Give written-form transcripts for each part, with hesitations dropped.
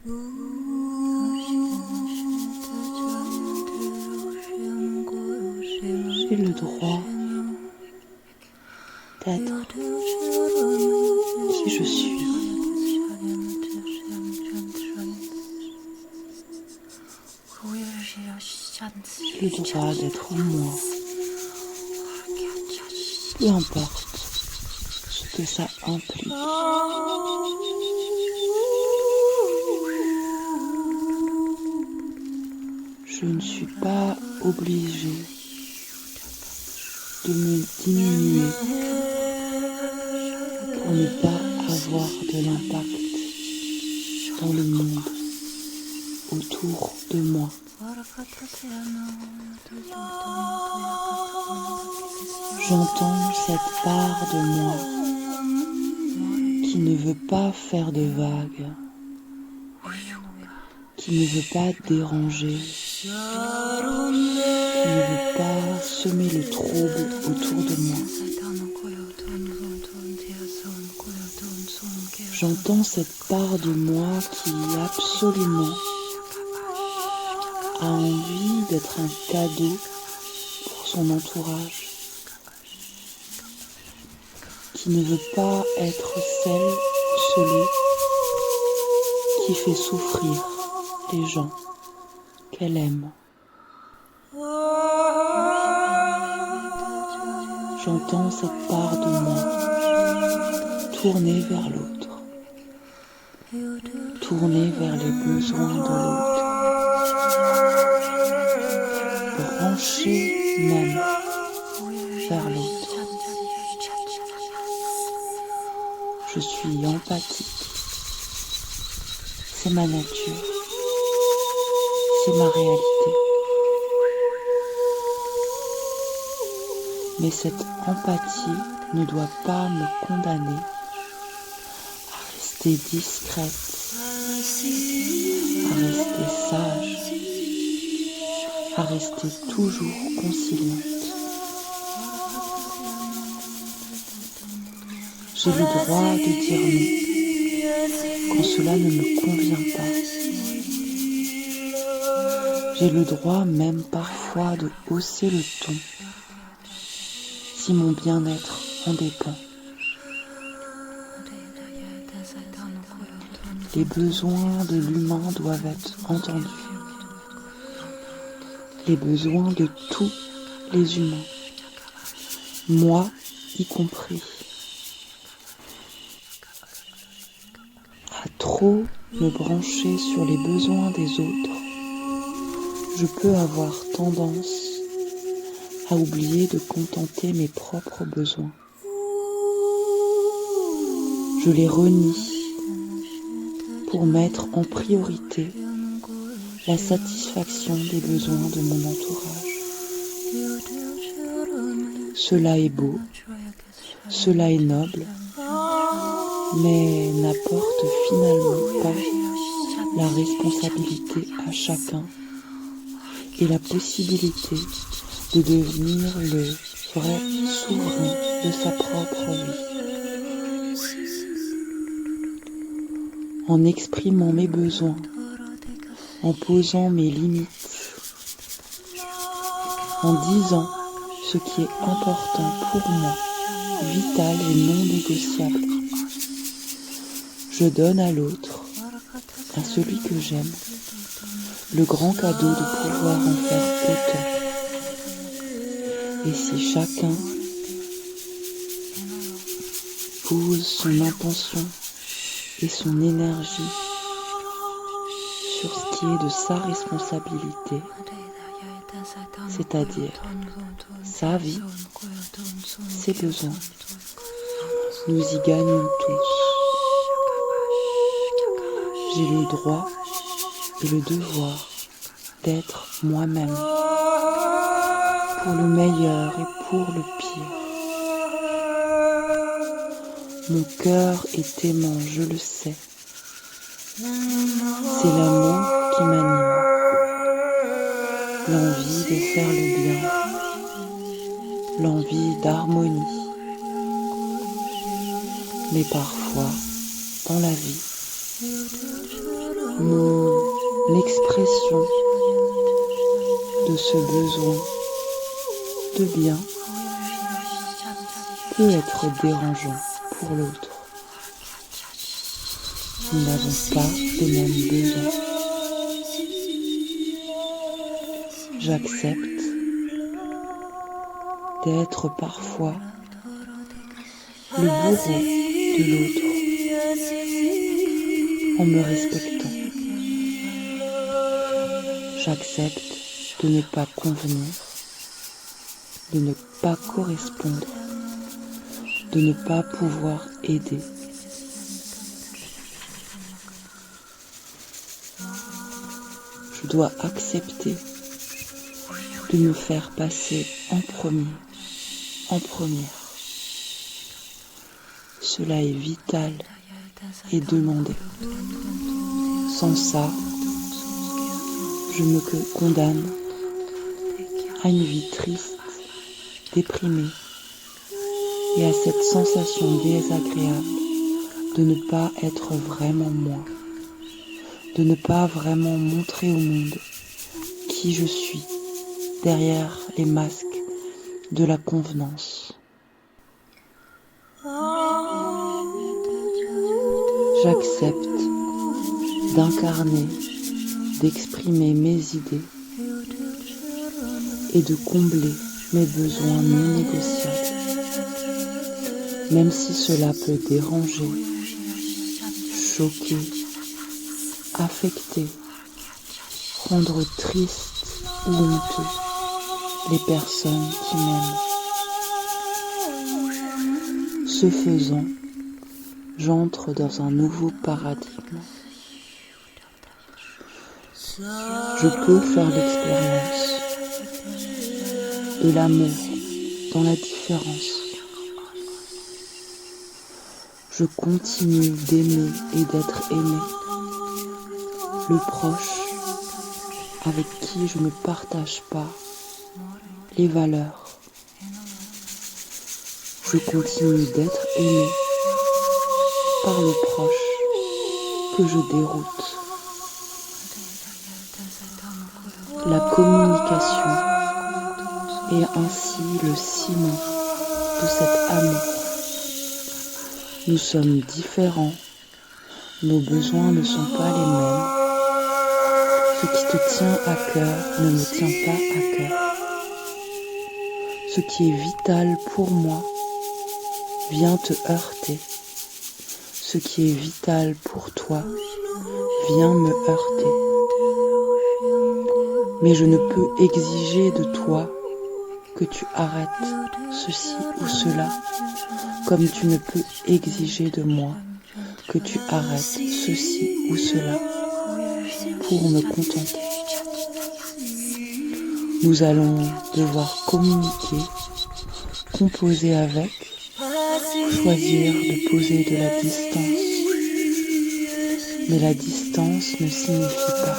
J'ai le droit d'être qui je suis. J'ai le droit d'être moi. Peu importe ce que ça implique. Je ne suis pas obligée de me diminuer pour ne pas avoir de l'impact dans le monde autour de moi. J'entends cette part de moi qui ne veut pas faire de vagues, qui ne veut pas déranger, qui ne veut pas semer le trouble autour de moi. J'entends cette part de moi qui absolument a envie d'être un cadeau pour son entourage, qui ne veut pas être celle ou celui qui fait souffrir les gens qu'elle aime. J'entends cette part de moi tourner vers l'autre, tourner vers les besoins de l'autre, brancher même vers l'autre. Je suis empathique, c'est ma nature, c'est ma réalité. Mais cette empathie ne doit pas me condamner à rester discrète, à rester sage, à rester toujours conciliante. J'ai le droit de dire non quand cela ne me convient pas. J'ai le droit même parfois de hausser le ton si mon bien-être en dépend. Les besoins de l'humain doivent être entendus. Les besoins de tous les humains, moi y compris. À trop me brancher sur les besoins des autres, je peux avoir tendance à oublier de contenter mes propres besoins. Je les renie pour mettre en priorité la satisfaction des besoins de mon entourage. Cela est beau, cela est noble, mais n'apporte finalement pas la responsabilité à chacun et la possibilité de devenir le vrai souverain de sa propre vie. En exprimant mes besoins, en posant mes limites, en disant ce qui est important pour moi, vital et non négociable. Je donne à l'autre, à celui que j'aime, le grand cadeau de pouvoir en faire autant. Et si chacun pose son intention et son énergie sur ce qui est de sa responsabilité, c'est-à-dire sa vie, ses besoins, nous y gagnons tous. J'ai le droit et le devoir d'être moi-même, pour le meilleur et pour le pire. Mon cœur est aimant, je le sais. C'est l'amour qui m'anime, l'envie de faire le bien, l'envie d'harmonie. Mais parfois, dans la vie, L'expression de ce besoin de bien peut être dérangeant pour l'autre. Nous n'avons pas les mêmes besoins. J'accepte d'être parfois le bourreau de l'autre en me respectant. J'accepte de ne pas convenir, de ne pas correspondre, de ne pas pouvoir aider. Je dois accepter de me faire passer en premier, en première. Cela est vital et demandé. Sans ça, je me condamne à une vie triste, déprimée et à cette sensation désagréable de ne pas être vraiment moi, de ne pas vraiment montrer au monde qui je suis derrière les masques de la convenance. J'accepte d'incarner, d'exprimer mes idées et de combler mes besoins non négociables, même si cela peut déranger, choquer, affecter, rendre triste ou honteux les personnes qui m'aiment. Ce faisant, j'entre dans un nouveau paradigme. Je peux faire l'expérience de l'amour dans la différence. Je continue d'aimer et d'être aimé. Le proche avec qui je ne partage pas les valeurs. Je continue d'être aimé par le proche que je déroute. La communication est ainsi le ciment de cet amour. Nous sommes différents, nos besoins ne sont pas les mêmes. Ce qui te tient à cœur ne me tient pas à cœur. Ce qui est vital pour moi vient te heurter. Ce qui est vital pour toi vient me heurter. Mais je ne peux exiger de toi que tu arrêtes ceci ou cela, comme tu ne peux exiger de moi que tu arrêtes ceci ou cela pour me contenter. Nous allons devoir communiquer, composer avec, choisir de poser de la distance. Mais la distance ne signifie pas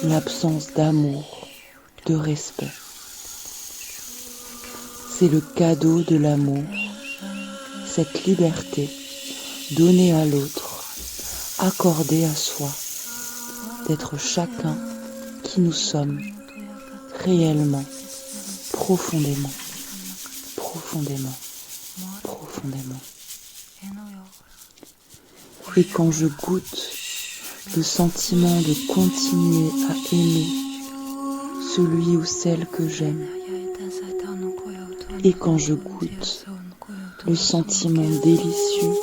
l'absence d'amour, de respect. C'est le cadeau de l'amour, cette liberté donnée à l'autre, accordée à soi, d'être chacun qui nous sommes réellement, profondément, profondément, profondément. Et quand je goûte le sentiment de continuer à aimer celui ou celle que j'aime, et quand je goûte le sentiment délicieux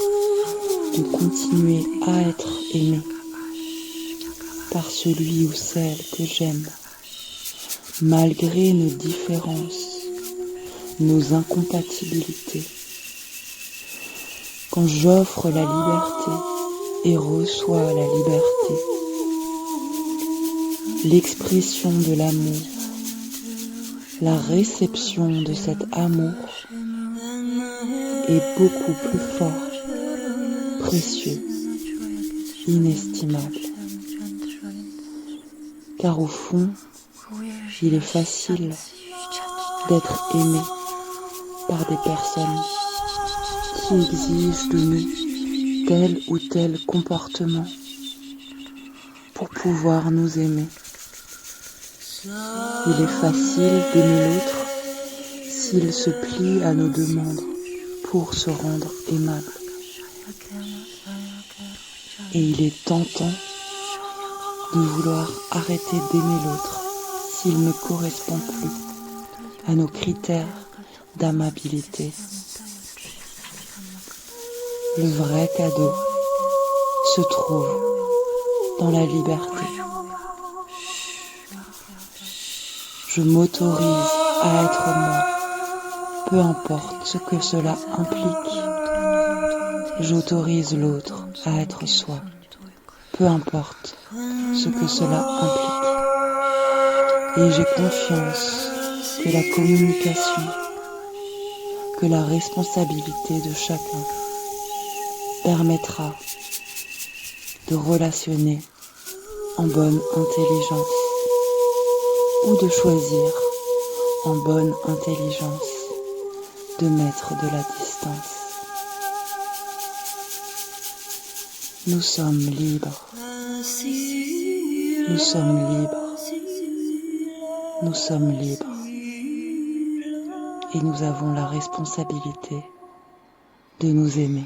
de continuer à être aimé par celui ou celle que j'aime, malgré nos différences, nos incompatibilités, quand j'offre la liberté et reçois la liberté, l'expression de l'amour, la réception de cet amour est beaucoup plus fort, précieux, inestimable. Car au fond, il est facile d'être aimé par des personnes qui exigent de nous tel ou tel comportement pour pouvoir nous aimer. Il est facile d'aimer l'autre s'il se plie à nos demandes pour se rendre aimable. Et il est tentant de vouloir arrêter d'aimer l'autre s'il ne correspond plus à nos critères d'amabilité. Le vrai cadeau se trouve dans la liberté. Je m'autorise à être moi, peu importe ce que cela implique. J'autorise l'autre à être soi, peu importe ce que cela implique. Et j'ai confiance que la communication, que la responsabilité de chacun permettra de relationner en bonne intelligence ou de choisir en bonne intelligence de mettre de la distance. Nous sommes libres. Nous sommes libres. Nous sommes libres. Et nous avons la responsabilité de nous aimer.